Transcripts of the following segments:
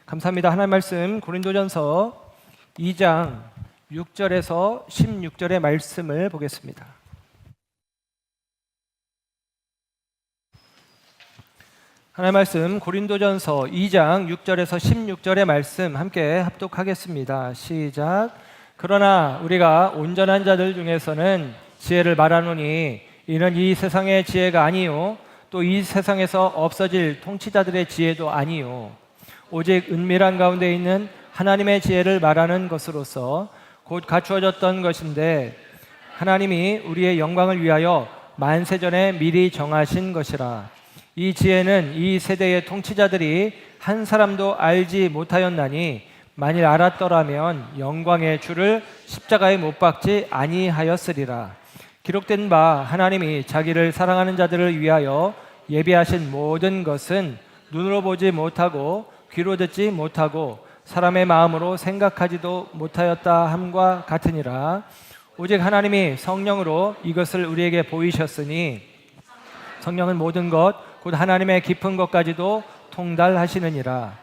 감사합니다. 하나님 말씀 고린도전서 2장 6절에서 16절의 말씀을 보겠습니다. 하나님 말씀 고린도전서 2장 6절에서 16절의 말씀 함께 합독하겠습니다. 시작. 그러나 우리가 온전한 자들 중에서는 지혜를 말하노니 이는 이 세상의 지혜가 아니요 또 이 세상에서 없어질 통치자들의 지혜도 아니요 오직 은밀한 가운데 있는 하나님의 지혜를 말하는 것으로서 곧 갖추어졌던 것인데 하나님이 우리의 영광을 위하여 만세전에 미리 정하신 것이라. 이 지혜는 이 세대의 통치자들이 한 사람도 알지 못하였나니 만일 알았더라면 영광의 주를 십자가에 못 박지 아니하였으리라. 기록된 바 하나님이 자기를 사랑하는 자들을 위하여 예비하신 모든 것은 눈으로 보지 못하고 귀로 듣지 못하고 사람의 마음으로 생각하지도 못하였다 함과 같으니라. 오직 하나님이 성령으로 이것을 우리에게 보이셨으니 성령은 모든 것 곧 하나님의 깊은 것까지도 통달하시느니라.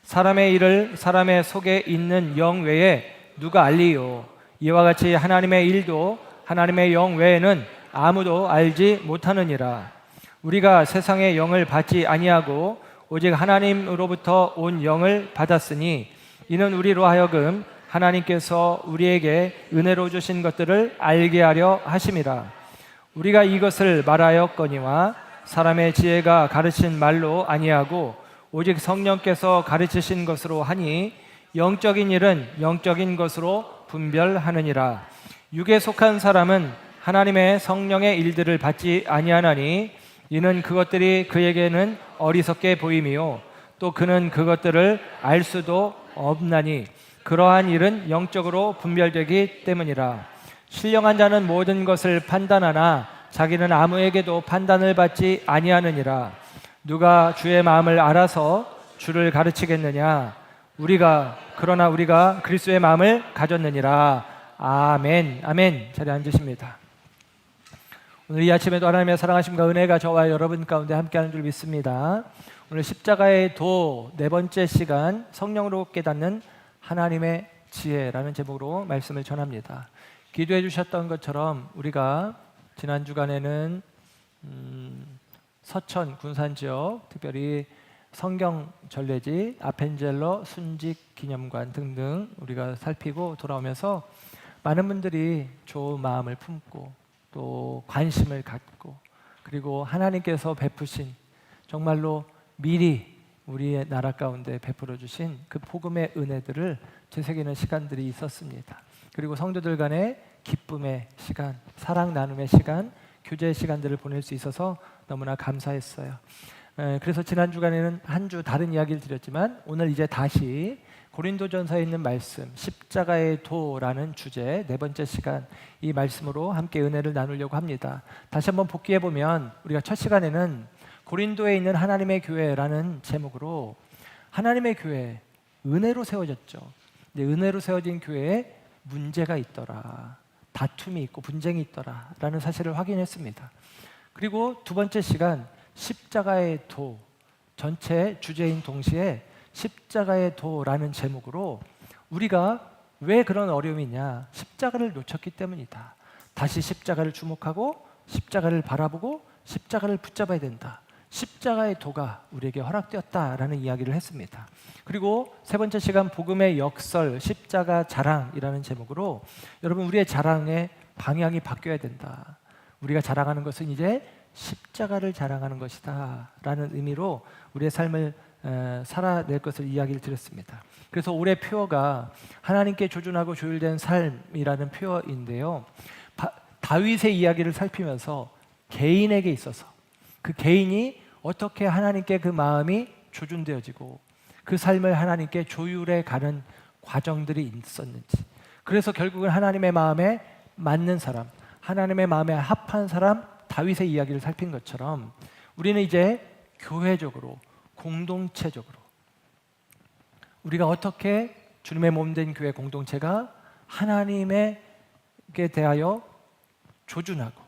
사람의 일을 사람의 속에 있는 영 외에 누가 알리요? 이와 같이 하나님의 일도 하나님의 영 외에는 아무도 알지 못하느니라. 우리가 세상의 영을 받지 아니하고 오직 하나님으로부터 온 영을 받았으니 이는 우리로 하여금 하나님께서 우리에게 은혜로 주신 것들을 알게 하려 하심이라. 우리가 이것을 말하였거니와 사람의 지혜가 가르친 말로 아니하고 오직 성령께서 가르치신 것으로 하니 영적인 일은 영적인 것으로 분별하느니라. 육에 속한 사람은 하나님의 성령의 일들을 받지 아니하나니 이는 그것들이 그에게는 어리석게 보임이요 또 그는 그것들을 알 수도 없나니 그러한 일은 영적으로 분별되기 때문이라. 신령한 자는 모든 것을 판단하나 자기는 아무에게도 판단을 받지 아니하느니라. 누가 주의 마음을 알아서 주를 가르치겠느냐? 그러나 우리가 그리스도의 마음을 가졌느니라. 아멘. 아멘. 자리에 앉으십니다. 오늘 이 아침에도 하나님의 사랑하심과 은혜가 저와 여러분 가운데 함께하는 줄 믿습니다. 오늘 십자가의 도 네 번째 시간 성령으로 깨닫는 하나님의 지혜라는 제목으로 말씀을 전합니다. 기도해 주셨던 것처럼 우리가 지난 주간에는 서천 군산지역 특별히 성경 전례지 아펜젤러 순직 기념관 등등 우리가 살피고 돌아오면서 많은 분들이 좋은 마음을 품고 또 관심을 갖고 그리고 하나님께서 베푸신 정말로 미리 우리의 나라 가운데 베풀어 주신 그 복음의 은혜들을 되새기는 시간들이 있었습니다. 그리고 성도들 간의 기쁨의 시간, 사랑 나눔의 시간, 교제의 시간들을 보낼 수 있어서 너무나 감사했어요. 그래서 지난 주간에는 한 주 다른 이야기를 드렸지만 오늘 이제 다시 고린도전서에 있는 말씀 십자가의 도라는 주제 네 번째 시간 이 말씀으로 함께 은혜를 나누려고 합니다. 다시 한번 복기해 보면 우리가 첫 시간에는 고린도에 있는 하나님의 교회라는 제목으로 하나님의 교회 은혜로 세워졌죠. 은혜로 세워진 교회에 문제가 있더라, 다툼이 있고 분쟁이 있더라라는 사실을 확인했습니다. 그리고 두 번째 시간 십자가의 도 전체 주제인 동시에 십자가의 도라는 제목으로 우리가 왜 그런 어려움이 있냐? 십자가를 놓쳤기 때문이다. 다시 십자가를 주목하고 십자가를 바라보고 십자가를 붙잡아야 된다. 십자가의 도가 우리에게 허락되었다라는 이야기를 했습니다. 그리고 세 번째 시간 복음의 역설 십자가 자랑이라는 제목으로 여러분 우리의 자랑의 방향이 바뀌어야 된다. 우리가 자랑하는 것은 이제 십자가를 자랑하는 것이다 라는 의미로 우리의 삶을 살아낼 것을 이야기를 드렸습니다. 그래서 올해 표어가 하나님께 조준하고 조율된 삶이라는 표어인데요, 다윗의 이야기를 살피면서 개인에게 있어서 그 개인이 어떻게 하나님께 그 마음이 조준되어지고 그 삶을 하나님께 조율해 가는 과정들이 있었는지, 그래서 결국은 하나님의 마음에 맞는 사람, 하나님의 마음에 합한 사람, 다윗의 이야기를 살핀 것처럼 우리는 이제 교회적으로 공동체적으로 우리가 어떻게 주님의 몸된 교회 공동체가 하나님에게 대하여 조준하고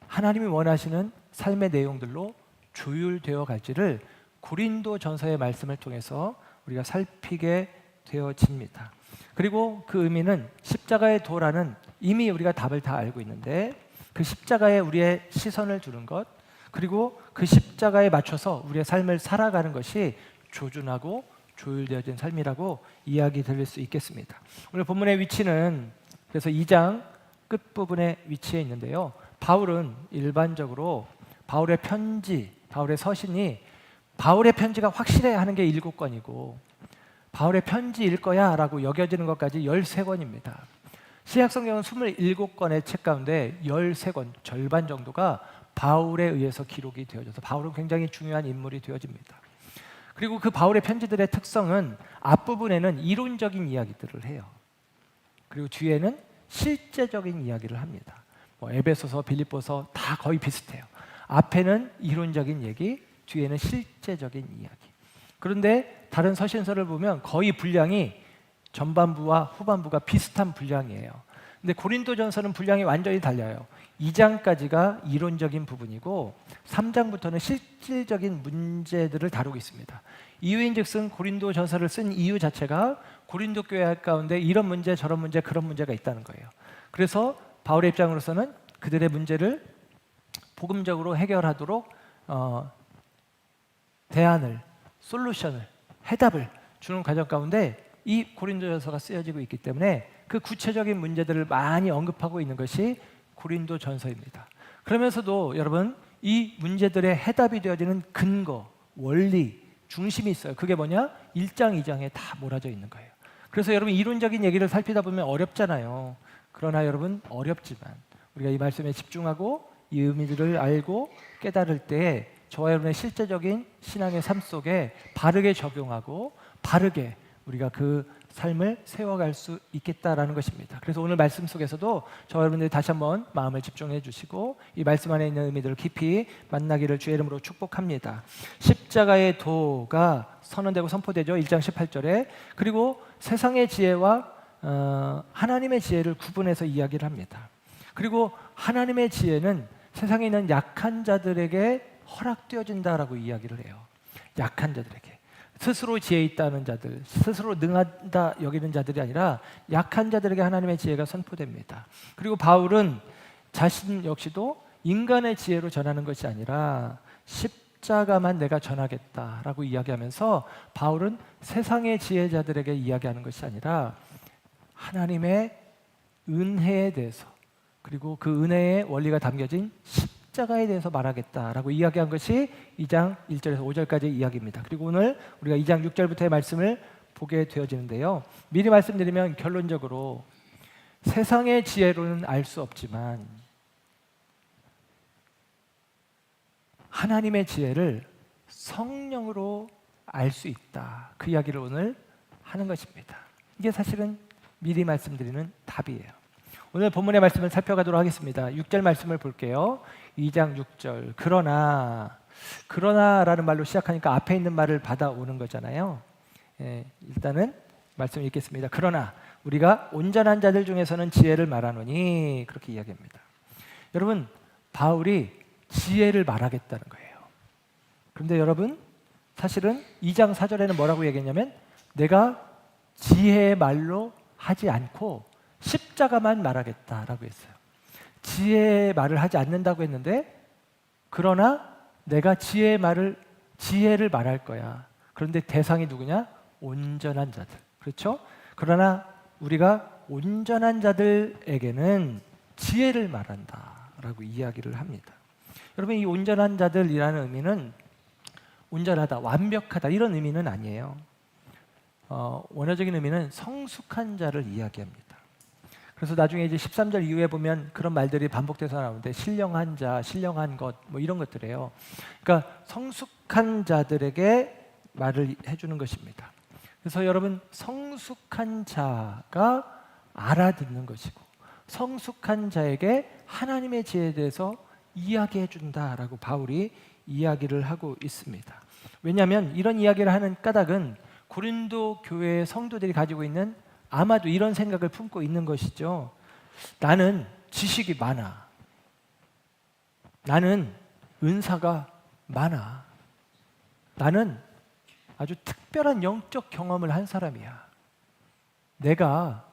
하나님이 원하시는 삶의 내용들로 조율되어 갈지를 고린도전서의 말씀을 통해서 우리가 살피게 되어집니다. 그리고 그 의미는 십자가의 도라는 이미 우리가 답을 다 알고 있는데 그 십자가에 우리의 시선을 두는 것, 그리고 그 십자가에 맞춰서 우리의 삶을 살아가는 것이 조준하고 조율되어진 삶이라고 이야기 드릴 수 있겠습니다. 오늘 본문의 위치는 그래서 2장 끝부분에 위치해 있는데요. 바울은 일반적으로 바울의 편지, 바울의 서신이 바울의 편지가 확실해야 하는 게 7권이고 바울의 편지일 거야 라고 여겨지는 것까지 13권입니다. 신약성경은 27권의 책 가운데 13권, 절반 정도가 바울에 의해서 기록이 되어져서 바울은 굉장히 중요한 인물이 되어집니다. 그리고 그 바울의 편지들의 특성은 앞부분에는 이론적인 이야기들을 해요. 그리고 뒤에는 실제적인 이야기를 합니다. 에베소서, 빌립보서 다 거의 비슷해요. 앞에는 이론적인 얘기, 뒤에는 실제적인 이야기. 그런데 다른 서신서를 보면 거의 분량이 전반부와 후반부가 비슷한 분량이에요. 근데 고린도전서는 분량이 완전히 달라요. 2장까지가 이론적인 부분이고 3장부터는 실질적인 문제들을 다루고 있습니다. 이유인즉슨 고린도전서를 쓴 이유 자체가 고린도 교회 가운데 이런 문제, 저런 문제, 그런 문제가 있다는 거예요. 그래서 바울의 입장으로서는 그들의 문제를 복음적으로 해결하도록 대안을, 솔루션을, 해답을 주는 과정 가운데 이 고린도전서가 쓰여지고 있기 때문에 그 구체적인 문제들을 많이 언급하고 있는 것이 고린도전서입니다. 그러면서도 여러분 이 문제들의 해답이 되어지는 근거, 원리, 중심이 있어요. 그게 뭐냐? 1장, 2장에 다 몰아져 있는 거예요. 그래서 여러분 이론적인 얘기를 살피다 보면 어렵잖아요. 그러나 여러분 어렵지만 우리가 이 말씀에 집중하고 이 의미들을 알고 깨달을 때 저와 여러분의 실제적인 신앙의 삶 속에 바르게 적용하고 바르게 우리가 그 삶을 세워갈 수 있겠다라는 것입니다. 그래서 오늘 말씀 속에서도 저와 여러분들이 다시 한번 마음을 집중해 주시고 이 말씀 안에 있는 의미들을 깊이 만나기를 주의 이름으로 축복합니다. 십자가의 도가 선언되고 선포되죠. 1장 18절에. 그리고 세상의 지혜와 하나님의 지혜를 구분해서 이야기를 합니다. 그리고 하나님의 지혜는 세상에 있는 약한 자들에게 허락되어진다라고 이야기를 해요. 약한 자들에게. 스스로 지혜 있다는 자들, 스스로 능하다 여기는 자들이 아니라 약한 자들에게 하나님의 지혜가 선포됩니다. 그리고 바울은 자신 역시도 인간의 지혜로 전하는 것이 아니라 십자가만 내가 전하겠다라고 이야기하면서 바울은 세상의 지혜자들에게 이야기하는 것이 아니라 하나님의 은혜에 대해서 그리고 그 은혜의 원리가 담겨진 십자가에 대해서 말하겠다라고 이야기한 것이 2장 1절에서 5절까지 이야기입니다. 그리고 오늘 우리가 2장 6절부터의 말씀을 보게 되어지는데요. 미리 말씀드리면 결론적으로 세상의 지혜로는 알 수 없지만 하나님의 지혜를 성령으로 알 수 있다. 그 이야기를 오늘 하는 것입니다. 이게 사실은 미리 말씀드리는 답이에요. 오늘 본문의 말씀을 살펴가도록 하겠습니다. 6절 말씀을 볼게요. 2장 6절. 그러나라는 말로 시작하니까 앞에 있는 말을 받아오는 거잖아요. 일단은 말씀 읽겠습니다. 그러나 우리가 온전한 자들 중에서는 지혜를 말하노니 그렇게 이야기합니다. 여러분 바울이 지혜를 말하겠다는 거예요. 그런데 여러분 사실은 2장 4절에는 뭐라고 얘기했냐면 내가 지혜의 말로 하지 않고 십자가만 말하겠다라고 했어요. 지혜의 말을 하지 않는다고 했는데 그러나 내가 지혜를 말할 거야. 그런데 대상이 누구냐? 온전한 자들. 그렇죠? 그러나 우리가 온전한 자들에게는 지혜를 말한다라고 이야기를 합니다. 여러분 이 온전한 자들이라는 의미는 온전하다, 완벽하다 이런 의미는 아니에요. 원어적인 의미는 성숙한 자를 이야기합니다. 그래서 나중에 이제 13절 이후에 보면 그런 말들이 반복돼서 나오는데 신령한 자, 신령한 것 뭐 이런 것들이에요. 그러니까 성숙한 자들에게 말을 해주는 것입니다. 그래서 여러분 성숙한 자가 알아듣는 것이고 성숙한 자에게 하나님의 지혜에 대해서 이야기해 준다라고 바울이 이야기를 하고 있습니다. 왜냐하면 이런 이야기를 하는 까닭은 고린도 교회의 성도들이 가지고 있는 아마도 이런 생각을 품고 있는 것이죠. 나는 지식이 많아. 나는 은사가 많아. 나는 아주 특별한 영적 경험을 한 사람이야. 내가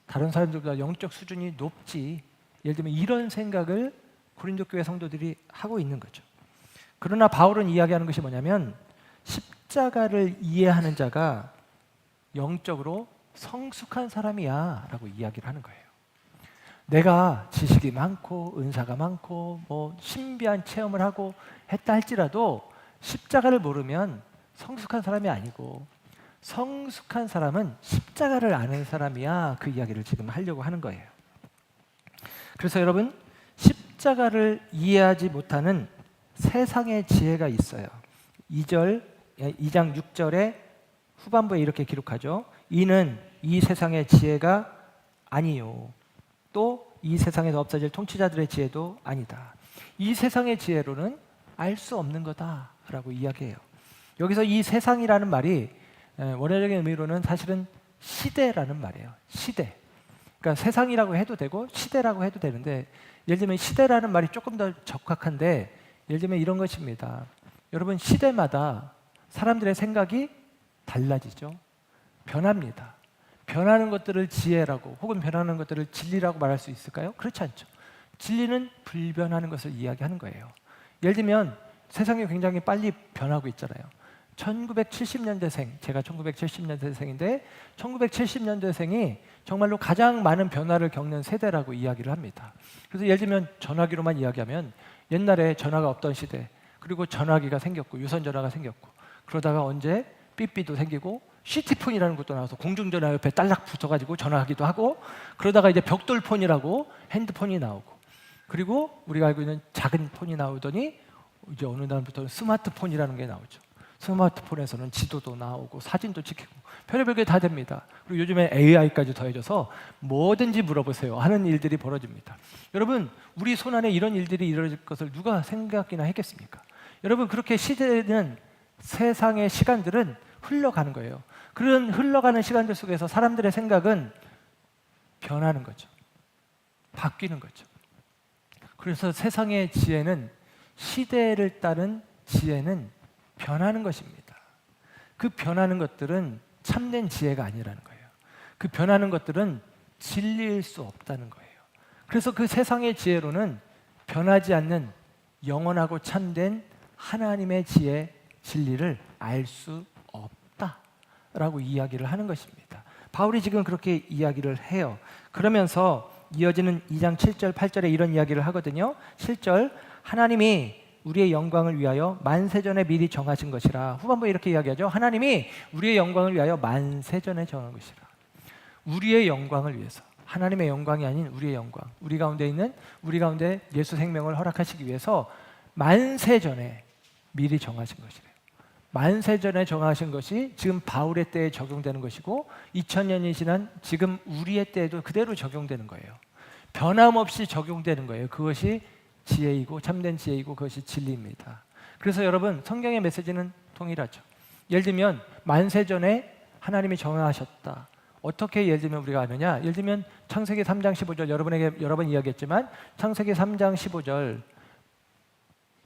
다른 사람들보다 영적 수준이 높지. 예를 들면 이런 생각을 고린도 교회 성도들이 하고 있는 거죠. 그러나 바울은 이야기하는 것이 뭐냐면 십자가를 이해하는 자가 영적으로 성숙한 사람이야 라고 이야기를 하는 거예요. 내가 지식이 많고 은사가 많고 뭐 신비한 체험을 하고 했다 할지라도 십자가를 모르면 성숙한 사람이 아니고 성숙한 사람은 십자가를 아는 사람이야. 그 이야기를 지금 하려고 하는 거예요. 그래서 여러분, 십자가를 이해하지 못하는 세상의 지혜가 있어요. 2장 6절에 후반부에 이렇게 기록하죠. 이는 이 세상의 지혜가 아니요. 또 이 세상에서 없어질 통치자들의 지혜도 아니다. 이 세상의 지혜로는 알 수 없는 거다라고 이야기해요. 여기서 이 세상이라는 말이 원어적인 의미로는 사실은 시대라는 말이에요. 시대. 그러니까 세상이라고 해도 되고 시대라고 해도 되는데, 예를 들면 시대라는 말이 조금 더 적확한데, 예를 들면 이런 것입니다. 여러분, 시대마다 사람들의 생각이 달라지죠. 변합니다. 변하는 것들을 지혜라고 혹은 변하는 것들을 진리라고 말할 수 있을까요? 그렇지 않죠. 진리는 불변하는 것을 이야기하는 거예요. 예를 들면 세상이 굉장히 빨리 변하고 있잖아요. 1970년대생, 제가 1970년대생인데 1970년대생이 정말로 가장 많은 변화를 겪는 세대라고 이야기를 합니다. 그래서 예를 들면 전화기로만 이야기하면 옛날에 전화가 없던 시대, 그리고 전화기가 생겼고 유선전화가 생겼고, 그러다가 언제 삐삐도 생기고 시티폰이라는 것도 나와서 공중전화 옆에 딸락 붙어가지고 전화하기도 하고, 그러다가 이제 벽돌폰이라고 핸드폰이 나오고, 그리고 우리가 알고 있는 작은 폰이 나오더니 이제 어느 날부터는 스마트폰이라는 게 나오죠. 스마트폰에서는 지도도 나오고 사진도 찍히고 별의별 게 다 됩니다. 그리고 요즘에 AI까지 더해져서 뭐든지 물어보세요 하는 일들이 벌어집니다. 여러분, 우리 손안에 이런 일들이 이루어질 것을 누가 생각이나 했겠습니까? 여러분, 그렇게 시대는, 세상의 시간들은 흘러가는 거예요. 그런 흘러가는 시간들 속에서 사람들의 생각은 변하는 거죠. 바뀌는 거죠. 그래서 세상의 지혜는, 시대를 따른 지혜는 변하는 것입니다. 그 변하는 것들은 참된 지혜가 아니라는 거예요. 그 변하는 것들은 진리일 수 없다는 거예요. 그래서 그 세상의 지혜로는 변하지 않는 영원하고 참된 하나님의 지혜, 진리를 알 수 없다라고 이야기를 하는 것입니다. 바울이 지금 그렇게 이야기를 해요. 그러면서 이어지는 2장 7절, 8절에 이런 이야기를 하거든요. 7절, 하나님이 우리의 영광을 위하여 만세전에 미리 정하신 것이라. 후반부에 이렇게 이야기하죠. 하나님이 우리의 영광을 위하여 만세전에 정한 것이라. 우리의 영광을 위해서, 하나님의 영광이 아닌 우리의 영광, 우리 가운데 예수 생명을 허락하시기 위해서 만세전에 미리 정하신 것이래요. 만세전에 정하신 것이 지금 바울의 때에 적용되는 것이고 2000년이 지난 지금 우리의 때에도 그대로 적용되는 거예요. 변함없이 적용되는 거예요. 그것이 지혜이고 참된 지혜이고 그것이 진리입니다. 그래서 여러분, 성경의 메시지는 동일하죠. 예를 들면 만세전에 하나님이 정하셨다. 어떻게 예를 들면 우리가 아느냐? 예를 들면 창세기 3장 15절, 여러분에게 여러 번 이야기했지만 창세기 3장 15절,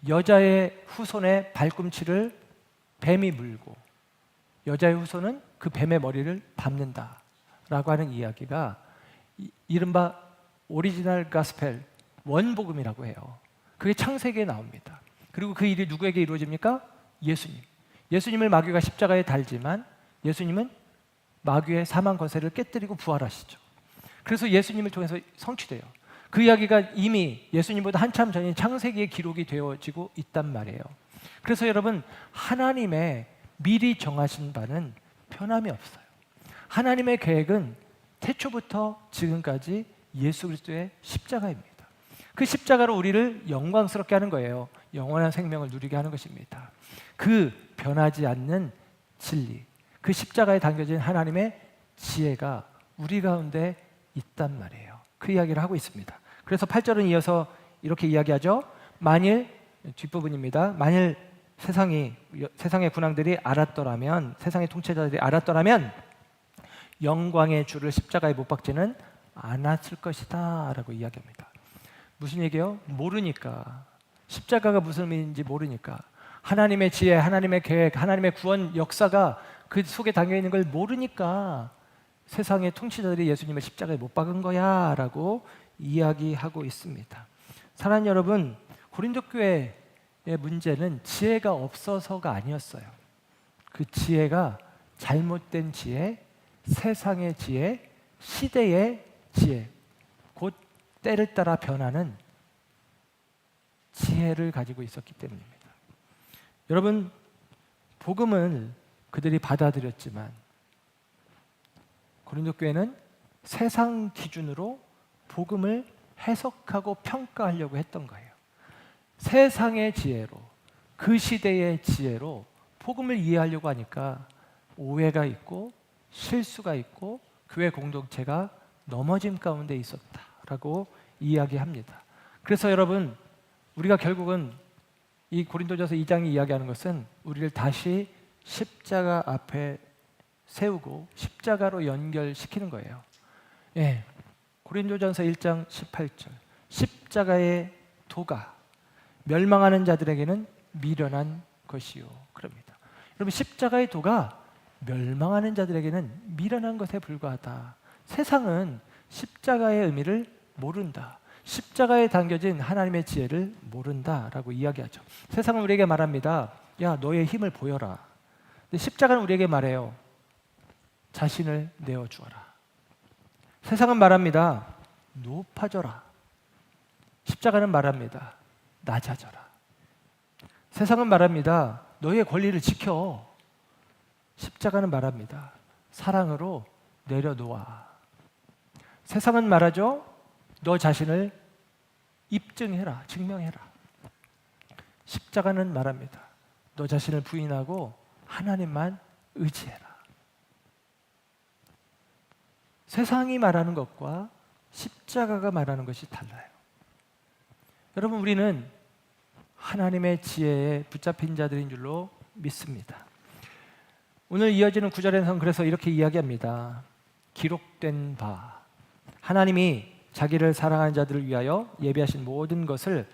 여자의 후손의 발꿈치를 뱀이 물고 여자의 후손은 그 뱀의 머리를 밟는다라고 하는 이야기가 이른바 오리지널 가스펠, 원복음이라고 해요. 그게 창세기에 나옵니다. 그리고 그 일이 누구에게 이루어집니까? 예수님. 예수님을 마귀가 십자가에 달지만 예수님은 마귀의 사망 권세를 깨뜨리고 부활하시죠. 그래서 예수님을 통해서 성취돼요. 그 이야기가 이미 예수님보다 한참 전인 창세기에 기록이 되어지고 있단 말이에요. 그래서 여러분, 하나님의 미리 정하신 바는 변함이 없어요. 하나님의 계획은 태초부터 지금까지 예수 그리스도의 십자가입니다. 그 십자가로 우리를 영광스럽게 하는 거예요. 영원한 생명을 누리게 하는 것입니다. 그 변하지 않는 진리, 그 십자가에 담겨진 하나님의 지혜가 우리 가운데 있단 말이에요. 그 이야기를 하고 있습니다. 그래서 8절은 이어서 이렇게 이야기하죠. 만일, 뒷부분입니다. 만일 세상의 군왕들이 알았더라면, 세상의 통치자들이 알았더라면 영광의 주를 십자가에 못 박지는 않았을 것이다 라고 이야기합니다. 무슨 얘기예요? 모르니까. 십자가가 무슨 의미인지 모르니까. 하나님의 지혜, 하나님의 계획, 하나님의 구원 역사가 그 속에 담겨 있는 걸 모르니까 세상의 통치자들이 예수님을 십자가에 못 박은 거야 라고 이야기하고 있습니다. 사랑하는 여러분, 고린도 교회의 문제는 지혜가 없어서가 아니었어요. 그 지혜가 잘못된 지혜, 세상의 지혜, 시대의 지혜, 곧 때를 따라 변하는 지혜를 가지고 있었기 때문입니다. 여러분, 복음을 그들이 받아들였지만 고린도 교회는 세상 기준으로 복음을 해석하고 평가하려고 했던 거예요. 세상의 지혜로, 그 시대의 지혜로 복음을 이해하려고 하니까 오해가 있고 실수가 있고 교회 공동체가 넘어짐 가운데 있었다라고 이야기합니다. 그래서 여러분, 우리가 결국은 이 고린도전서 2장이 이야기하는 것은 우리를 다시 십자가 앞에 세우고 십자가로 연결시키는 거예요. 예, 고린도전서 1장 18절, 십자가의 도가 멸망하는 자들에게는 미련한 것이요, 그럽니다. 여러분, 십자가의 도가 멸망하는 자들에게는 미련한 것에 불과하다. 세상은 십자가의 의미를 모른다. 십자가에 담겨진 하나님의 지혜를 모른다라고 이야기하죠. 세상은 우리에게 말합니다. 야, 너의 힘을 보여라. 근데 십자가는 우리에게 말해요. 자신을 내어주어라. 세상은 말합니다. 높아져라. 십자가는 말합니다. 낮아져라. 세상은 말합니다. 너의 권리를 지켜. 십자가는 말합니다. 사랑으로 내려놓아. 세상은 말하죠. 너 자신을 입증해라, 증명해라. 십자가는 말합니다. 너 자신을 부인하고 하나님만 의지해라. 세상이 말하는 것과 십자가가 말하는 것이 달라요. 여러분, 우리는 하나님의 지혜에 붙잡힌 자들인 줄로 믿습니다. 오늘 이어지는 구절에서는 그래서 이렇게 이야기합니다. 기록된 바, 하나님이 자기를 사랑하는 자들을 위하여 예비하신 모든 것을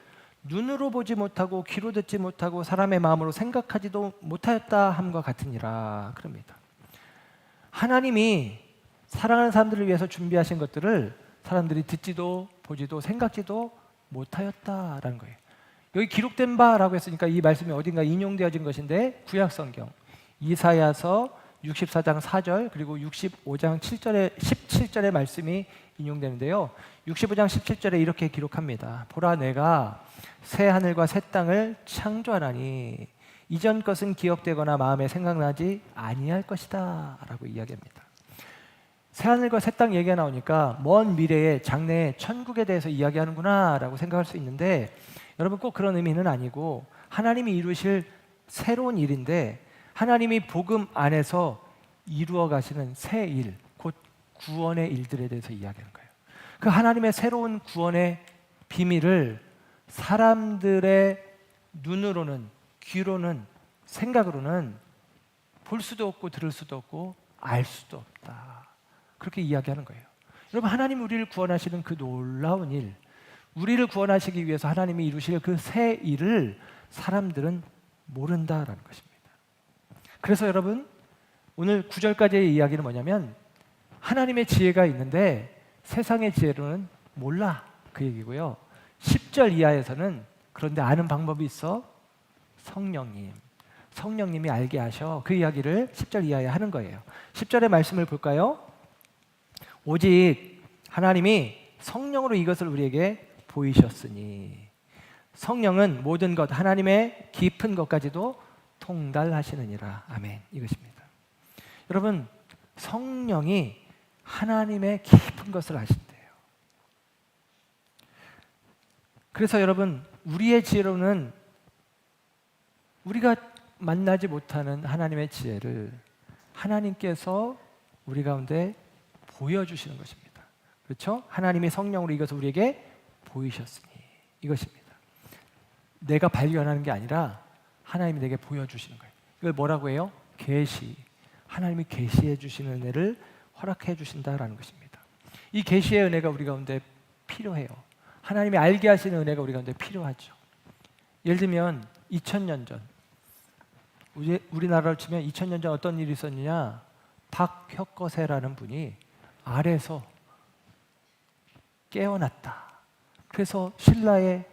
눈으로 보지 못하고 귀로 듣지 못하고 사람의 마음으로 생각하지도 못하였다 함과 같으니라 그럽니다. 하나님이 사랑하는 사람들을 위해서 준비하신 것들을 사람들이 듣지도 보지도 생각지도 못하였다라는 거예요. 여기 기록된 바라고 했으니까 이 말씀이 어딘가 인용되어진 것인데 구약 성경 이사야서 64장 4절 그리고 65장 17절의 말씀이 인용되는데요. 65장 17절에 이렇게 기록합니다. 보라, 내가 새 하늘과 새 땅을 창조하나니 이전 것은 기억되거나 마음에 생각나지 아니할 것이다 라고 이야기합니다. 새 하늘과 새 땅 얘기가 나오니까 먼 미래의 장래의 천국에 대해서 이야기하는구나 라고 생각할 수 있는데, 여러분, 꼭 그런 의미는 아니고 하나님이 이루실 새로운 일인데, 하나님이 복음 안에서 이루어 가시는 새 일, 곧 구원의 일들에 대해서 이야기하는 거예요. 그 하나님의 새로운 구원의 비밀을 사람들의 눈으로는, 귀로는, 생각으로는 볼 수도 없고 들을 수도 없고 알 수도 없다. 그렇게 이야기하는 거예요. 여러분, 하나님 우리를 구원하시는 그 놀라운 일, 우리를 구원하시기 위해서 하나님이 이루실 그 새 일을 사람들은 모른다라는 것입니다. 그래서 여러분, 오늘 9절까지의 이야기는 뭐냐면 하나님의 지혜가 있는데 세상의 지혜로는 몰라, 그 얘기고요. 10절 이하에서는 그런데 아는 방법이 있어. 성령님이 알게 하셔. 그 이야기를 10절 이하에 하는 거예요. 10절의 말씀을 볼까요? 오직 하나님이 성령으로 이것을 우리에게 보이셨으니, 성령은 모든 것, 하나님의 깊은 것까지도 통달하시느니라. 아멘. 이것입니다. 여러분, 성령이 하나님의 깊은 것을 아신대요. 그래서 여러분, 우리의 지혜로는 우리가 만나지 못하는 하나님의 지혜를 하나님께서 우리 가운데 보여주시는 것입니다. 그렇죠? 하나님이 성령으로 이것을 우리에게 보이셨으니, 이것입니다. 내가 발견하는 게 아니라 하나님이 내게 보여주시는 거예요. 이걸 뭐라고 해요? 계시. 하나님이 계시해 주시는 은혜를 허락해 주신다라는 것입니다. 이 계시의 은혜가 우리 가운데 필요해요. 하나님이 알게 하시는 은혜가 우리 가운데 필요하죠. 예를 들면 2000년 전 우리나라로 치면 2000년 전 어떤 일이 있었느냐? 박혁거세라는 분이 아래에서 깨어났다. 그래서 신라의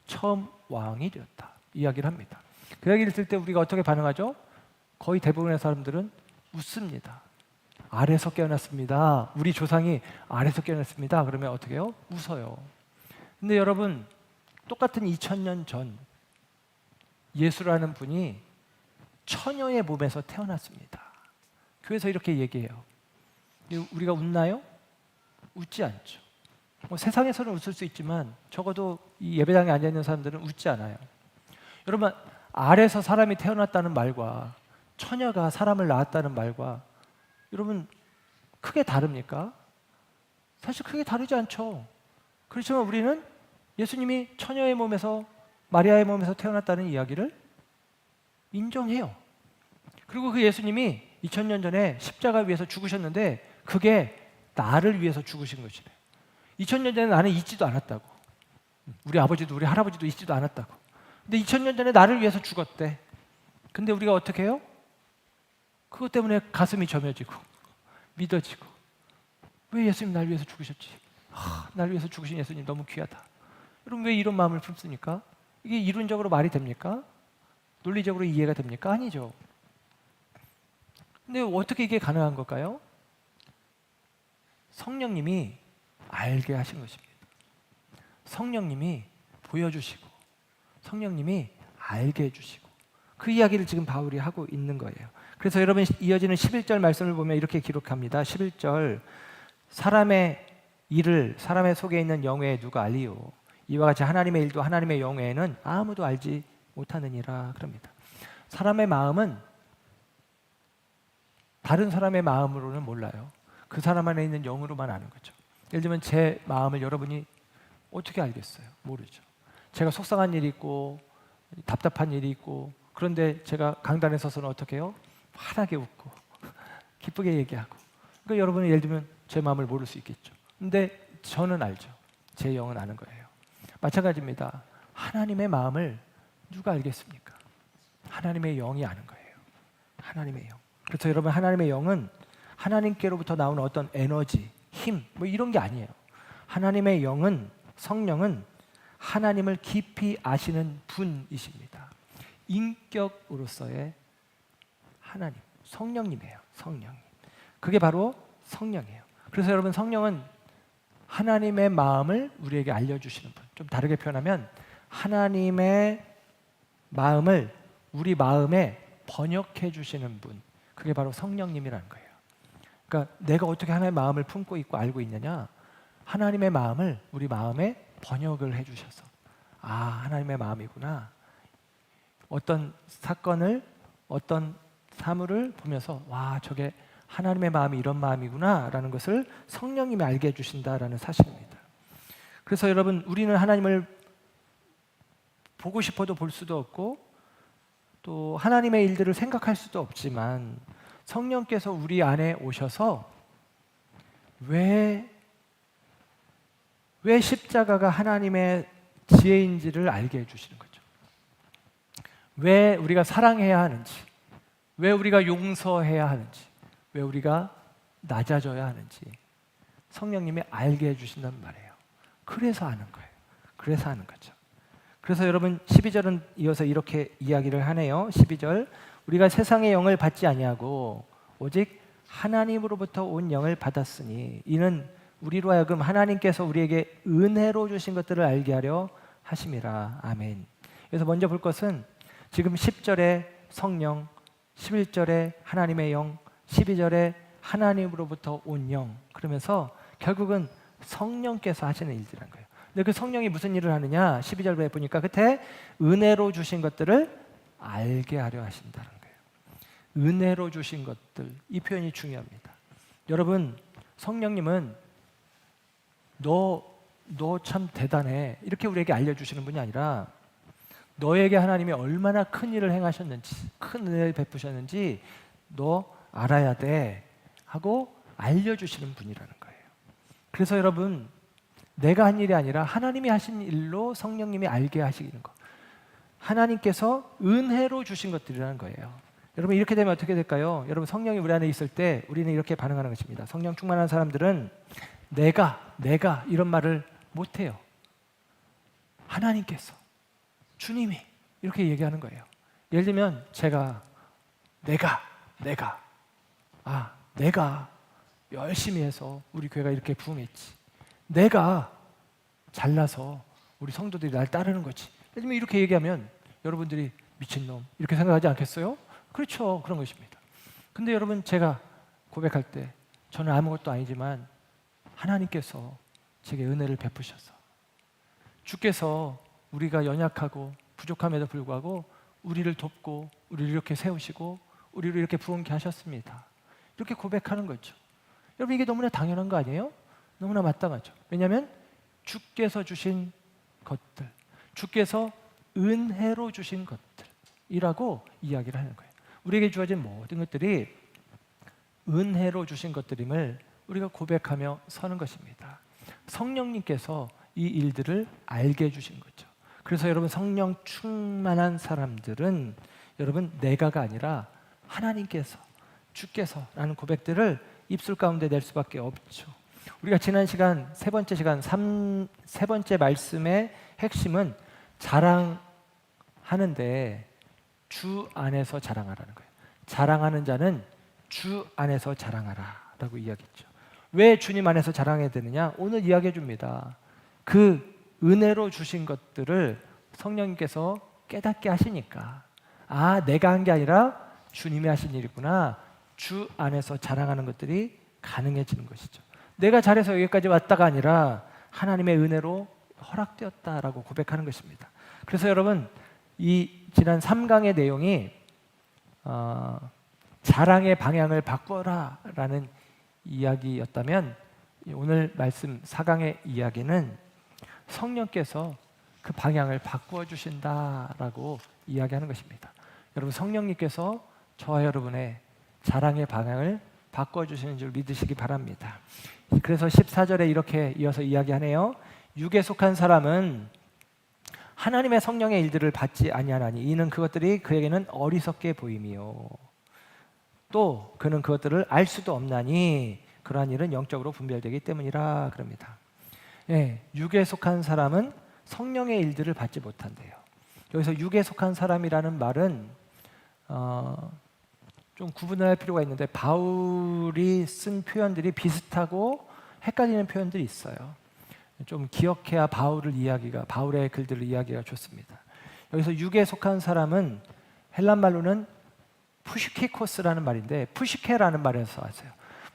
처음 왕이 되었다. 이야기를 합니다. 그 이야기를 들을 때 우리가 어떻게 반응하죠? 거의 대부분의 사람들은 웃습니다. 아래에서 깨어났습니다. 우리 조상이 아래에서 깨어났습니다. 그러면 어떻게 해요? 웃어요. 근데 여러분, 똑같은 2000년 전 예수라는 분이 처녀의 몸에서 태어났습니다. 교회에서 이렇게 얘기해요. 우리가 웃나요? 웃지 않죠. 세상에서는 웃을 수 있지만 적어도 이 예배당에 앉아있는 사람들은 웃지 않아요. 여러분, 아래에서 사람이 태어났다는 말과 처녀가 사람을 낳았다는 말과 여러분 크게 다릅니까? 사실 크게 다르지 않죠. 그렇지만 우리는 예수님이 처녀의 몸에서 마리아의 몸에서 태어났다는 이야기를 인정해요. 그리고 그 예수님이 2000년 전에 십자가 위에서 죽으셨는데 그게 나를 위해서 죽으신 것이래요. 2000년 전에 나는 있지도 않았다고. 우리 아버지도 우리 할아버지도 있지도 않았다고. 근데 2000년 전에 나를 위해서 죽었대. 근데 우리가 어떻게 해요? 그것 때문에 가슴이 저며지고 믿어지고, 왜 예수님 날 위해서 죽으셨지? 날 위해서 죽으신 예수님 너무 귀하다. 여러분, 왜 이런 마음을 품습니까? 이게 이론적으로 말이 됩니까? 논리적으로 이해가 됩니까? 아니죠. 근데 어떻게 이게 가능한 걸까요? 성령님이 알게 하신 것입니다. 성령님이 보여주시고 성령님이 알게 해주시고, 그 이야기를 지금 바울이 하고 있는 거예요. 그래서 여러분, 이어지는 11절 말씀을 보면 이렇게 기록합니다. 11절, 사람의 일을 사람의 속에 있는 영외에 누가 알리요? 이와 같이 하나님의 일도 하나님의 영외에는 아무도 알지 못하느니라. 그럽니다. 사람의 마음은 다른 사람의 마음으로는 몰라요. 그 사람 안에 있는 영으로만 아는 거죠. 예를 들면 제 마음을 여러분이 어떻게 알겠어요? 모르죠. 제가 속상한 일이 있고 답답한 일이 있고, 그런데 제가 강단에 서서는 어떻게 해요? 환하게 웃고 기쁘게 얘기하고. 그러니까 여러분은 예를 들면 제 마음을 모를 수 있겠죠. 근데 저는 알죠. 제 영은 아는 거예요. 마찬가지입니다. 하나님의 마음을 누가 알겠습니까? 하나님의 영이 아는 거예요. 하나님의 영. 그래서 여러분, 하나님의 영은 하나님께로부터 나오는 어떤 에너지, 힘, 뭐 이런 게 아니에요. 하나님의 영은, 성령은 하나님을 깊이 아시는 분이십니다. 인격으로서의 하나님, 성령님이에요. 성령님. 그게 바로 성령이에요. 그래서 여러분, 성령은 하나님의 마음을 우리에게 알려주시는 분. 좀 다르게 표현하면 하나님의 마음을 우리 마음에 번역해 주시는 분. 그게 바로 성령님이라는 거예요. 그러니까 내가 어떻게 하나님의 마음을 품고 있고 알고 있느냐? 하나님의 마음을 우리 마음에 번역을 해주셔서, 아, 하나님의 마음이구나. 어떤 사건을, 어떤 사물을 보면서, 와, 저게 하나님의 마음이 이런 마음이구나 라는 것을 성령님이 알게 해주신다라는 사실입니다. 그래서 여러분, 우리는 하나님을 보고 싶어도 볼 수도 없고 또 하나님의 일들을 생각할 수도 없지만, 성령께서 우리 안에 오셔서 왜 십자가가 하나님의 지혜인지를 알게 해주시는 거죠. 왜 우리가 사랑해야 하는지, 왜 우리가 용서해야 하는지, 왜 우리가 낮아져야 하는지 성령님이 알게 해주신단 말이에요. 그래서 아는 거예요. 그래서 아는 거죠. 그래서 여러분, 12절은 이어서 이렇게 이야기를 하네요. 12절, 우리가 세상의 영을 받지 아니하고 오직 하나님으로부터 온 영을 받았으니 이는 우리로 하여금 하나님께서 우리에게 은혜로 주신 것들을 알게 하려 하심이라. 아멘. 그래서 먼저 볼 것은 지금 10절에 성령, 11절에 하나님의 영, 12절에 하나님으로부터 온 영, 그러면서 결국은 성령께서 하시는 일들이라는 거예요. 근데 그 성령이 무슨 일을 하느냐? 12절에 보니까 끝에 은혜로 주신 것들을 알게 하려 하신다는 거예요. 은혜로 주신 것들, 이 표현이 중요합니다. 여러분, 성령님은 너 참 대단해 이렇게 우리에게 알려주시는 분이 아니라, 너에게 하나님이 얼마나 큰 일을 행하셨는지, 큰 은혜를 베푸셨는지 너 알아야 돼 하고 알려주시는 분이라는 거예요. 그래서 여러분, 내가 한 일이 아니라 하나님이 하신 일로 성령님이 알게 하시는 거. 하나님께서 은혜로 주신 것들이라는 거예요. 여러분 이렇게 되면 어떻게 될까요? 여러분 성령이 우리 안에 있을 때 우리는 이렇게 반응하는 것입니다. 성령 충만한 사람들은 내가 이런 말을 못해요. 하나님께서, 주님이 이렇게 얘기하는 거예요. 예를 들면 내가 열심히 해서 우리 교회가 이렇게 부흥했지. 내가 잘나서 우리 성도들이 날 따르는 거지. 예를 들면 이렇게 얘기하면 여러분들이 미친놈 이렇게 생각하지 않겠어요? 그렇죠. 그런 것입니다. 근데 여러분 제가 고백할 때 저는 아무것도 아니지만 하나님께서 제게 은혜를 베푸셔서 주께서 우리가 연약하고 부족함에도 불구하고 우리를 돕고 우리를 이렇게 세우시고 우리를 이렇게 부흥케 하셨습니다. 이렇게 고백하는 거죠. 여러분 이게 너무나 당연한 거 아니에요? 너무나 마땅하죠. 왜냐하면 주께서 주신 것들, 주께서 은혜로 주신 것들이라고 이야기를 하는 거예요. 우리에게 주어진 모든 것들이 은혜로 주신 것들임을 우리가 고백하며 서는 것입니다. 성령님께서 이 일들을 알게 해주신 거죠. 그래서 여러분 성령 충만한 사람들은 여러분 내가가 아니라 하나님께서, 주께서라는 고백들을 입술 가운데 낼 수밖에 없죠. 우리가 지난 시간 세 번째 말씀의 핵심은 자랑하는데 주 안에서 자랑하라는 거예요. 자랑하는 자는 주 안에서 자랑하라라고 이야기했죠. 왜 주님 안에서 자랑해야 되느냐? 오늘 이야기해 줍니다. 그 은혜로 주신 것들을 성령님께서 깨닫게 하시니까 내가 한 게 아니라 주님이 하신 일이구나. 주 안에서 자랑하는 것들이 가능해지는 것이죠. 내가 잘해서 여기까지 왔다가 아니라 하나님의 은혜로 허락되었다라고 고백하는 것입니다. 그래서 여러분 이 지난 3강의 내용이 자랑의 방향을 바꿔라 라는 이야기였다면 오늘 말씀 4강의 이야기는 성령께서 그 방향을 바꾸어 주신다라고 이야기하는 것입니다. 여러분 성령님께서 저와 여러분의 자랑의 방향을 바꾸어 주시는 줄 믿으시기 바랍니다. 그래서 14절에 이렇게 이어서 이야기하네요. 육에 속한 사람은 하나님의 성령의 일들을 받지 아니하나니 이는 그것들이 그에게는 어리석게 보임이요 또 그는 그것들을 알 수도 없나니 그러한 일은 영적으로 분별되기 때문이라 그럽니다. 육에 속한 사람은 성령의 일들을 받지 못한대요. 여기서 육에 속한 사람이라는 말은 좀 구분할 필요가 있는데 바울이 쓴 표현들이 비슷하고 헷갈리는 표현들이 있어요. 좀 기억해야 바울의 글들을 이야기가 좋습니다. 여기서 육에 속한 사람은 헬란 말로는 푸시케코스라는 말인데 푸시케라는 말에서 왔어요.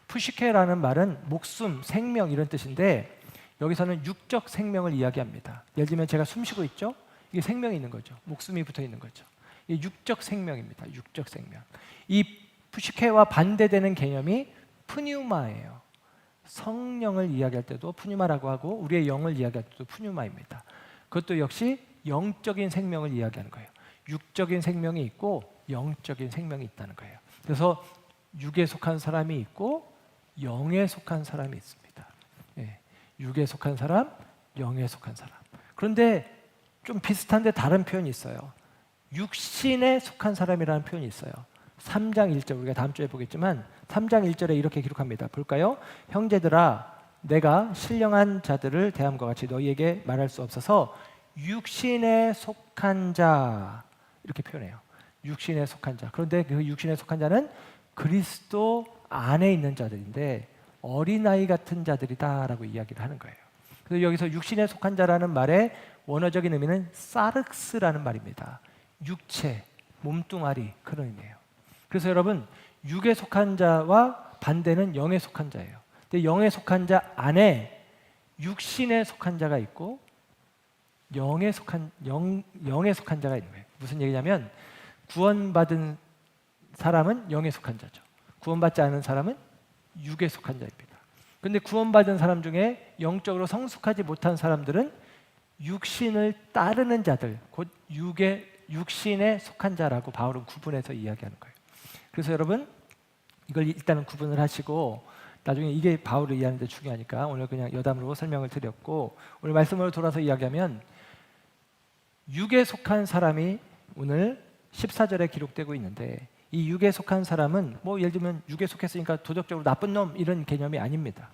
푸시케라는 말은 목숨, 생명 이런 뜻인데 여기서는 육적 생명을 이야기합니다. 예를 들면 제가 숨 쉬고 있죠? 이게 생명이 있는 거죠. 목숨이 붙어 있는 거죠. 이게 육적 생명입니다. 육적 생명. 이 푸시케와 반대되는 개념이 푸뉴마예요. 성령을 이야기할 때도 푸뉴마라고 하고 우리의 영을 이야기할 때도 푸뉴마입니다. 그것도 역시 영적인 생명을 이야기하는 거예요. 육적인 생명이 있고 영적인 생명이 있다는 거예요. 그래서 육에 속한 사람이 있고 영에 속한 사람이 있습니다. 육에 속한 사람, 영에 속한 사람. 그런데 좀 비슷한데 다른 표현이 있어요. 육신에 속한 사람이라는 표현이 있어요. 3장 1절 우리가 다음 주에 보겠지만 3장 1절에 이렇게 기록합니다. 볼까요? 형제들아 내가 신령한 자들을 대함과 같이 너희에게 말할 수 없어서 육신에 속한 자 이렇게 표현해요. 육신에 속한 자. 그런데 그 육신에 속한 자는 그리스도 안에 있는 자들인데 어린아이 같은 자들이다라고 이야기를 하는 거예요. 그래서 여기서 육신에 속한 자라는 말의 원어적인 의미는 사르스라는 말입니다. 육체, 몸뚱아리 그런 의미예요. 그래서 여러분 육에 속한 자와 반대는 영에 속한 자예요. 근데 영에 속한 자 안에 육신에 속한 자가 있고 영에 속한 자가 있는 거예요. 무슨 얘기냐면 구원받은 사람은 영에 속한 자죠. 구원받지 않은 사람은 육에 속한 자입니다. 그런데 구원받은 사람 중에 영적으로 성숙하지 못한 사람들은 육신을 따르는 자들, 곧 육신에 속한 자라고 바울은 구분해서 이야기하는 거예요. 그래서 여러분 이걸 일단은 구분을 하시고 나중에 이게 바울을 이해하는 데 중요하니까 오늘 그냥 여담으로 설명을 드렸고 오늘 말씀으로 돌아서 이야기하면 육에 속한 사람이 오늘 14절에 기록되고 있는데, 이 육에 속한 사람은 뭐 예를 들면 육에 속했으니까 도덕적으로 나쁜 놈 이런 개념이 아닙니다.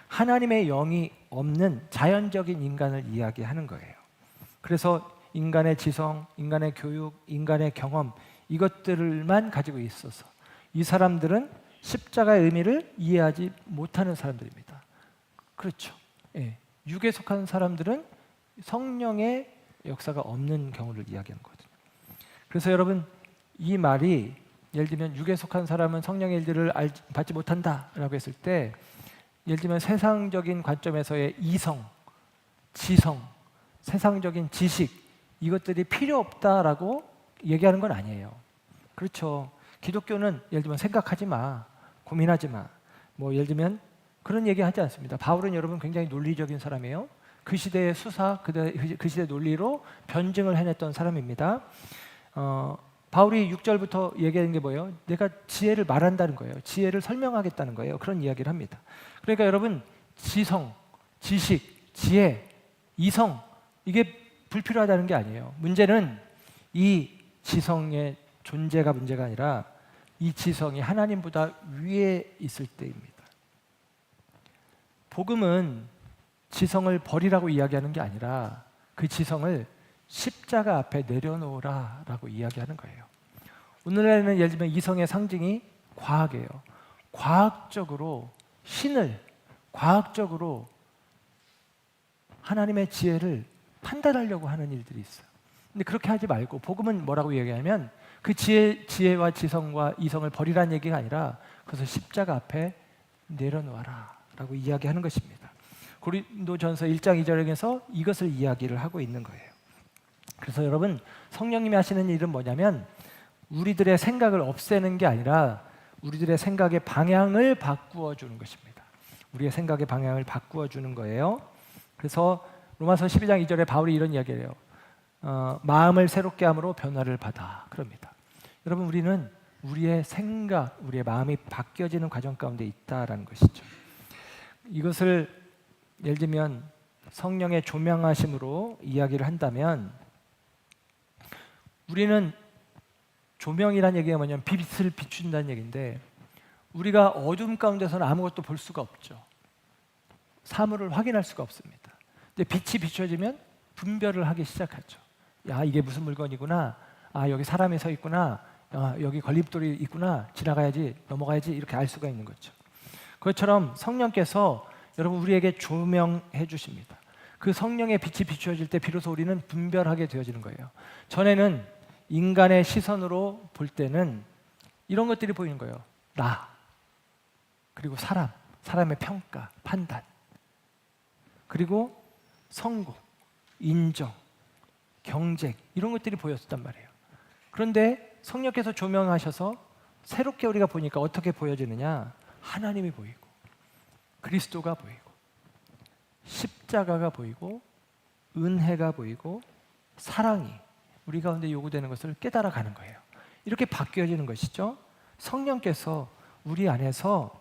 하나님의 영이 없는 자연적인 인간을 이야기하는 거예요. 그래서 인간의 지성, 인간의 교육, 인간의 경험, 이것들만 가지고 있어서 이 사람들은 십자가의 의미를 이해하지 못하는 사람들입니다. 그렇죠. 예. 육에 속한 사람들은 성령의 역사가 없는 경우를 이야기하는 거거든요. 그래서 여러분, 이 말이 예를 들면 육에 속한 사람은 성령의 일들을 받지 못한다라고 했을 때, 예를 들면 세상적인 관점에서의 이성, 지성, 세상적인 지식, 이것들이 필요 없다라고 얘기하는 건 아니에요. 그렇죠. 기독교는 예를 들면 생각하지 마, 고민하지 마, 뭐 예를 들면 그런 얘기 하지 않습니다. 바울은 여러분 굉장히 논리적인 사람이에요. 그 시대의 수사, 그 시대 논리로 변증을 해냈던 사람입니다. 바울이 6절부터 얘기하는 게 뭐예요? 내가 지혜를 말한다는 거예요. 지혜를 설명하겠다는 거예요. 그런 이야기를 합니다. 그러니까 여러분, 지성, 지식, 지혜, 이성, 이게 불필요하다는 게 아니에요. 문제는 이 지성의 존재가 문제가 아니라 이 지성이 하나님보다 위에 있을 때입니다. 복음은 지성을 버리라고 이야기하는 게 아니라 그 지성을 십자가 앞에 내려놓으라라고 이야기하는 거예요. 오늘날에는 예를 들면 이성의 상징이 과학이에요. 과학적으로 신을, 과학적으로 하나님의 지혜를 판단하려고 하는 일들이 있어요. 근데 그렇게 하지 말고, 복음은 뭐라고 얘기하면 그 지혜와 지성과 이성을 버리라는 얘기가 아니라 그것을 십자가 앞에 내려놓아라 라고 이야기하는 것입니다. 고린도전서 1장 2절에서 이것을 이야기를 하고 있는 거예요. 그래서 여러분, 성령님이 하시는 일은 뭐냐면 우리들의 생각을 없애는 게 아니라 우리들의 생각의 방향을 바꾸어 주는 것입니다. 우리의 생각의 방향을 바꾸어 주는 거예요. 그래서 로마서 12장 2절에 바울이 이런 이야기를 해요. 마음을 새롭게 함으로 변화를 받아 그럽니다. 여러분, 우리는 우리의 생각, 우리의 마음이 바뀌어지는 과정 가운데 있다라는 것이죠. 이것을 예를 들면 성령의 조명하심으로 이야기를 한다면, 우리는 조명이라는 얘기가 뭐냐면 빛을 비춘다는 얘기인데, 우리가 어둠 가운데서는 아무것도 볼 수가 없죠. 사물을 확인할 수가 없습니다. 근데 빛이 비춰지면 분별을 하기 시작하죠. 야, 이게 무슨 물건이구나. 아, 여기 사람이 서 있구나. 아, 여기 걸림돌이 있구나. 지나가야지, 넘어가야지, 이렇게 알 수가 있는 거죠. 그것처럼 성령께서 여러분 우리에게 조명해 주십니다. 그 성령의 빛이 비추어질 때 비로소 우리는 분별하게 되어지는 거예요. 전에는 인간의 시선으로 볼 때는 이런 것들이 보이는 거예요. 나, 그리고 사람, 사람의 평가, 판단, 그리고 성공, 인정, 경쟁, 이런 것들이 보였단 말이에요. 그런데 성령께서 조명하셔서 새롭게 우리가 보니까 어떻게 보여지느냐? 하나님이 보이고, 그리스도가 보이고, 십자가가 보이고, 은혜가 보이고, 사랑이 우리 가운데 요구되는 것을 깨달아가는 거예요. 이렇게 바뀌어지는 것이죠. 성령께서 우리 안에서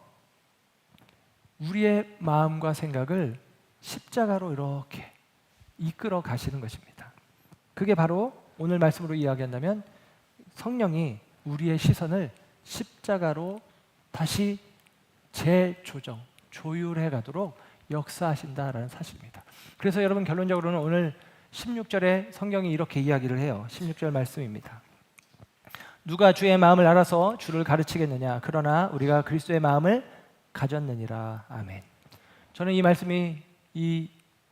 우리의 마음과 생각을 십자가로 이렇게 이끌어 가시는 것입니다. 그게 바로 오늘 말씀으로 이야기한다면 성령이 우리의 시선을 십자가로 다시 재조정, 조율해 가도록 역사하신다라는 사실입니다. 그래서 여러분, 결론적으로는 오늘 16절에 성경이 이렇게 이야기를 해요. 16절 말씀입니다. 누가 주의 마음을 알아서 주를 가르치겠느냐? 그러나 우리가 그리스도의 마음을 가졌느니라. 아멘. 저는 이 말씀이 이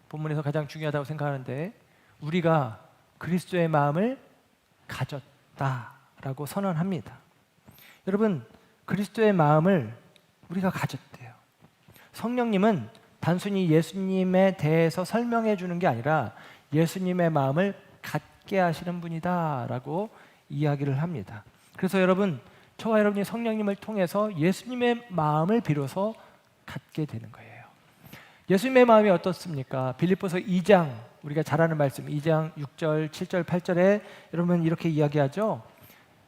본문에서 가장 중요하다고 생각하는데, 우리가 그리스도의 마음을 가졌다라고 선언합니다. 여러분, 그리스도의 마음을 우리가 가졌대요. 성령님은 단순히 예수님에 대해서 설명해 주는 게 아니라 예수님의 마음을 갖게 하시는 분이다라고 이야기를 합니다. 그래서 여러분, 저와 여러분이 성령님을 통해서 예수님의 마음을 비로소 갖게 되는 거예요. 예수님의 마음이 어떻습니까? 빌립보서 2장, 우리가 잘 아는 말씀 2장 6절, 7절, 8절에 여러분 이렇게 이야기하죠.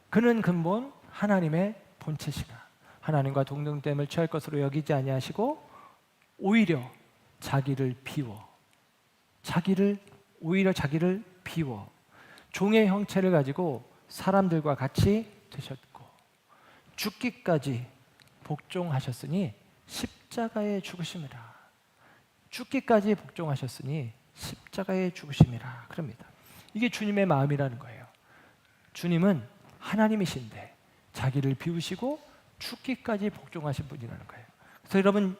그는 근본 하나님의 본체시라. 하나님과 동등됨을 취할 것으로 여기지 아니하시고 오히려 자기를 비워, 오히려 자기를 비워 종의 형체를 가지고 사람들과 같이 되셨고 죽기까지 복종하셨으니 십자가에 죽으심이라. 죽기까지 복종하셨으니 십자가에 죽으심이라 그럽니다. 이게 주님의 마음이라는 거예요. 주님은 하나님이신데 자기를 비우시고 죽기까지 복종하신 분이라는 거예요. 그래서 여러분,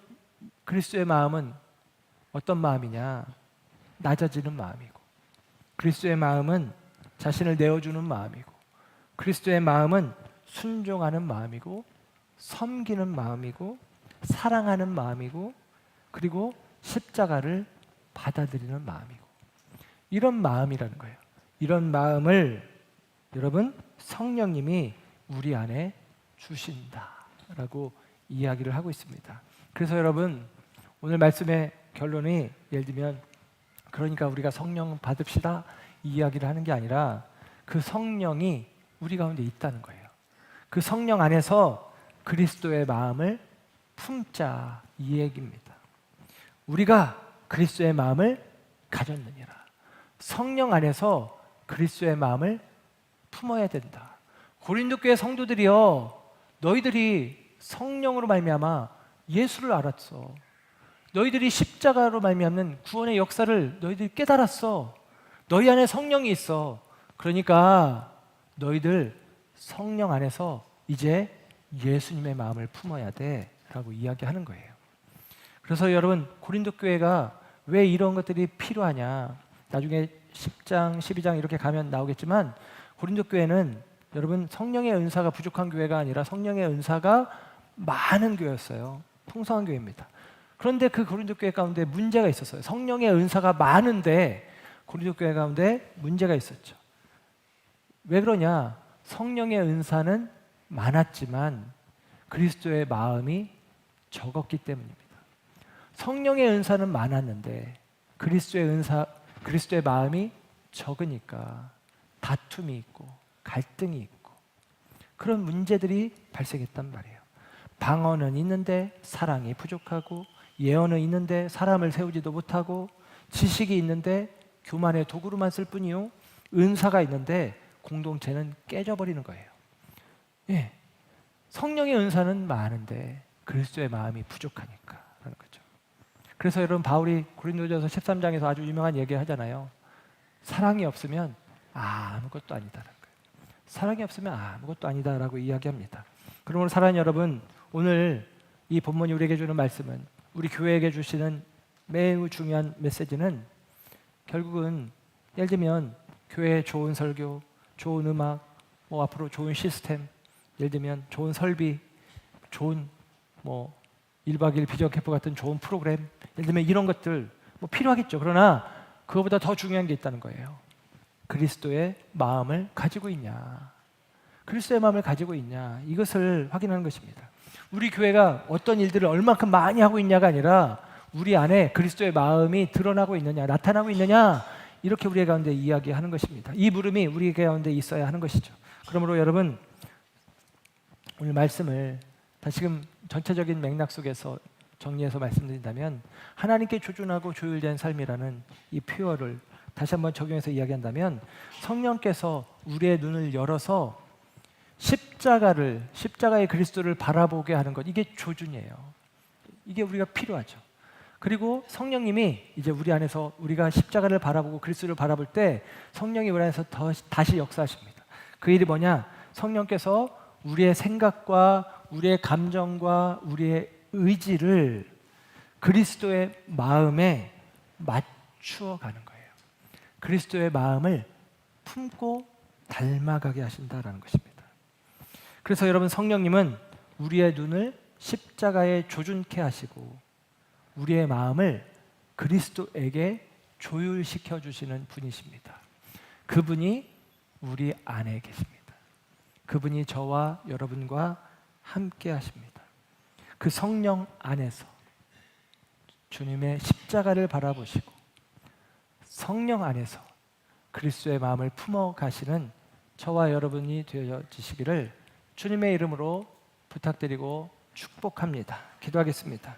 그리스도의 마음은 어떤 마음이냐? 낮아지는 마음이고, 그리스도의 마음은 자신을 내어주는 마음이고, 그리스도의 마음은 순종하는 마음이고, 섬기는 마음이고, 사랑하는 마음이고, 그리고 십자가를 받아들이는 마음이고, 이런 마음이라는 거예요. 이런 마음을 여러분, 성령님이 우리 안에 주신다라고 이야기를 하고 있습니다. 그래서 여러분, 오늘 말씀의 결론이 예를 들면 그러니까 우리가 성령 받읍시다 이 이야기를 하는 게 아니라 그 성령이 우리 가운데 있다는 거예요. 그 성령 안에서 그리스도의 마음을 품자 이 얘기입니다. 우리가 그리스도의 마음을 가졌느니라. 성령 안에서 그리스도의 마음을 품어야 된다. 고린도 교회 성도들이여, 너희들이 성령으로 말미암아 예수를 알았어. 너희들이 십자가로 말미암는 구원의 역사를 너희들이 깨달았어. 너희 안에 성령이 있어. 그러니까 너희들 성령 안에서 이제 예수님의 마음을 품어야 돼 라고 이야기하는 거예요. 그래서 여러분, 고린도 교회가 왜 이런 것들이 필요하냐, 나중에 10장, 12장 이렇게 가면 나오겠지만 고린도 교회는 여러분 성령의 은사가 부족한 교회가 아니라 성령의 은사가 많은 교회였어요. 풍성한 교회입니다. 그런데 그 고린도 교회 가운데 문제가 있었어요. 성령의 은사가 많은데 고린도 교회 가운데 문제가 있었죠. 왜 그러냐? 성령의 은사는 많았지만 그리스도의 마음이 적었기 때문입니다. 성령의 은사는 많았는데 그리스도의 마음이 적으니까 다툼이 있고 갈등이 있고 그런 문제들이 발생했단 말이에요. 방언은 있는데 사랑이 부족하고, 예언은 있는데 사람을 세우지도 못하고, 지식이 있는데 교만의 도구로만 쓸 뿐이요, 은사가 있는데 공동체는 깨져버리는 거예요. 예, 성령의 은사는 많은데 그리스도의 마음이 부족하니까 라는 거죠. 그래서 여러분, 바울이 고린도전서 13장에서 아주 유명한 얘기를 하잖아요. 사랑이 없으면 아무것도 아니다라는 거예요. 사랑이 없으면 아무것도 아니다라고 이야기합니다. 그러므로 사랑하는 여러분, 오늘 이 본문이 우리에게 주는 말씀은, 우리 교회에게 주시는 매우 중요한 메시지는 결국은 예를 들면 교회에 좋은 설교, 좋은 음악, 앞으로 좋은 시스템, 예를 들면 좋은 설비, 좋은 1박 2일 비전 캠프 같은 좋은 프로그램, 예를 들면 이런 것들 필요하겠죠. 그러나 그거보다 더 중요한 게 있다는 거예요. 그리스도의 마음을 가지고 있냐, 그리스도의 마음을 가지고 있냐, 이것을 확인하는 것입니다. 우리 교회가 어떤 일들을 얼마큼 많이 하고 있냐가 아니라 우리 안에 그리스도의 마음이 드러나고 있느냐, 나타나고 있느냐, 이렇게 우리 가운데 이야기하는 것입니다. 이 물음이 우리 가운데 있어야 하는 것이죠. 그러므로 여러분, 오늘 말씀을 다시금 전체적인 맥락 속에서 정리해서 말씀드린다면, 하나님께 조준하고 조율된 삶이라는 이 표어를 다시 한번 적용해서 이야기한다면, 성령께서 우리의 눈을 열어서 십자가의 그리스도를 바라보게 하는 것, 이게 조준이에요. 이게 우리가 필요하죠. 그리고 성령님이 이제 우리 안에서, 우리가 십자가를 바라보고 그리스도를 바라볼 때 성령이 우리 안에서 다시 역사하십니다. 그 일이 뭐냐? 성령께서 우리의 생각과 우리의 감정과 우리의 의지를 그리스도의 마음에 맞추어 가는 거예요. 그리스도의 마음을 품고 닮아가게 하신다라는 것입니다. 그래서 여러분, 성령님은 우리의 눈을 십자가에 조준케 하시고 우리의 마음을 그리스도에게 조율시켜 주시는 분이십니다. 그분이 우리 안에 계십니다. 그분이 저와 여러분과 함께 하십니다. 그 성령 안에서 주님의 십자가를 바라보시고 성령 안에서 그리스도의 마음을 품어 가시는 저와 여러분이 되어지시기를 주님의 이름으로 부탁드리고 축복합니다. 기도하겠습니다.